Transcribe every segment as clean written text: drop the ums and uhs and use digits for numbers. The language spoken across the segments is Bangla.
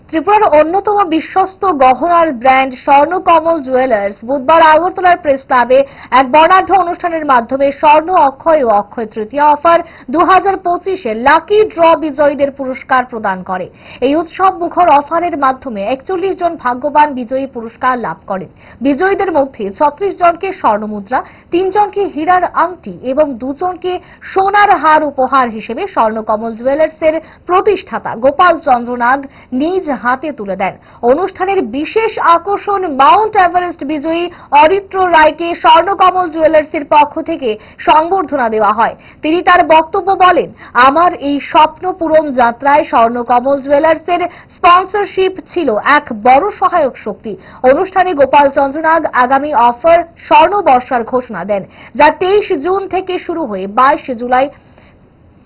ত্রিপুরার অন্যতম বিশ্বস্ত গহনার ব্র্যান্ড স্বর্ণকমল জুয়েলার্স বুধবার আগরতলার প্রেস ক্লাবে এক বর্ণাঢ্য অনুষ্ঠানের মাধ্যমে স্বর্ণ অক্ষয় ও Akshaya Tritiya offer 2025-এর lucky draw বিজয়ীদের পুরস্কার প্রদান করে। এই উৎসব মুখর অফারের মাধ্যমে 41 জন ভাগ্যবান বিজয়ী পুরস্কার লাভ করেন। বিজয়ীদের মধ্যে 36 জনকে স্বর্ণমুদ্রা, 3 জনকে হীরার আংটি এবং 2 জনকে সোনার হার উপহার হিসেবে স্বর্ণকমল জুয়েলার্সের প্রতিষ্ঠাতা গোপাল চন্দ্র নাগ নিজ হাতে তুলে দেন। অনুষ্ঠানের বিশেষ আকর্ষণ মাউন্ট এভারেস্ট বিজয়ী অরিত্র রায়কে স্বর্ণকমল জুয়েলার্সের পক্ষ থেকে সংবর্ধনা দেওয়া হয়। তিনি তার বক্তব্য বলেন, আমার এই স্বপ্ন পূরণ যাত্রায় স্বর্ণকমল জুয়েলার্সের স্পন্সরশিপ ছিল এক বড় সহায়ক শক্তি। অনুষ্ঠানে গোপাল চন্দ্র নাগ আগামী অফার স্বর্ণ বর্ষার ঘোষণা দেন, যা 23 জুন থেকে শুরু হয়ে 22 জুলাই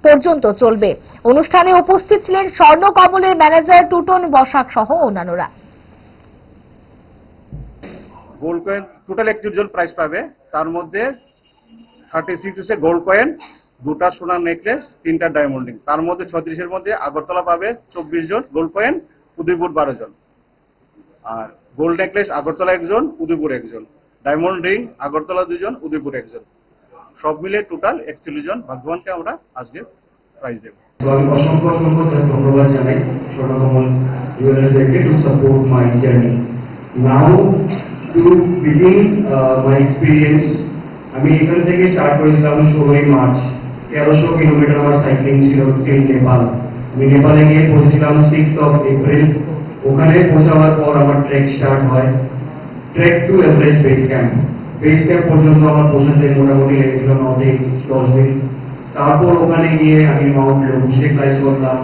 পর্যন্ত চলবে। অনুষ্ঠানে উপস্থিত ছিলেন স্বর্ণকমলের ম্যানেজার টুটন বসাক সহ অন্যান্যরা। গোল্ড কয়েন টোটাল 41 জন প্রাইজ পাবে, তার মধ্যে 36 গোল্ড কয়েন, 2টা সোনার নেকলেস, 3টা ডায়মন্ড রিং। তার মধ্যে 36-এর মধ্যে আগরতলা পাবে 24 জন গোল্ড কয়েন, উদয়পুর 12 জন। আর গোল্ড নেকলেস আগরতলা 1 জন, উদয়পুর 1 জন। ডায়মন্ড রিং আগরতলা 2 জন, উদয়পুর 1 জন। সব মিলে টোটাল 41 জন ভাগ্যবানকে আমরা আজকে প্রাইজ দেব। আমি অসংখ্য ধন্যবাদ জানাই স্বর্ণকমল জুয়েলার্সকে to support my journey. Now to begin my experience, আমি এখান থেকে স্টার্ট করেছিলাম 16 মার্চ। 1300 কিলোমিটার আমার সাইক্লিং ছিল টিল নেপাল। আমি নেপালে গিয়ে পৌঁছেছিলাম 6 এপ্রিল। ওখানে পৌঁছাবার পর আমার ট্রেক স্টার্ট হয়। Trek to Everest base camp. Base camp পর্যন্ত আমার পৌঁছাতে মোটামুটি লেগেছিল 9 থেকে 10 দিন। তারপর ওখানে গিয়ে আমি মাউন্ট লবুসে ক্লাইম্ব করলাম।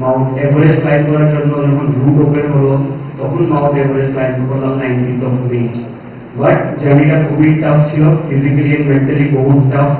মাউন্ট এভারেস্ট ক্লাইম্ব করার জন্য যখন রুট ওপেন হলো তখন মাউন্ট এভারেস্ট ক্লাইম্ব করলাম 19 মে। বাট জার্নিটা খুবই টাফ ছিল, ফিজিক্যালি এন্ড মেন্টালি বহুত টাফ।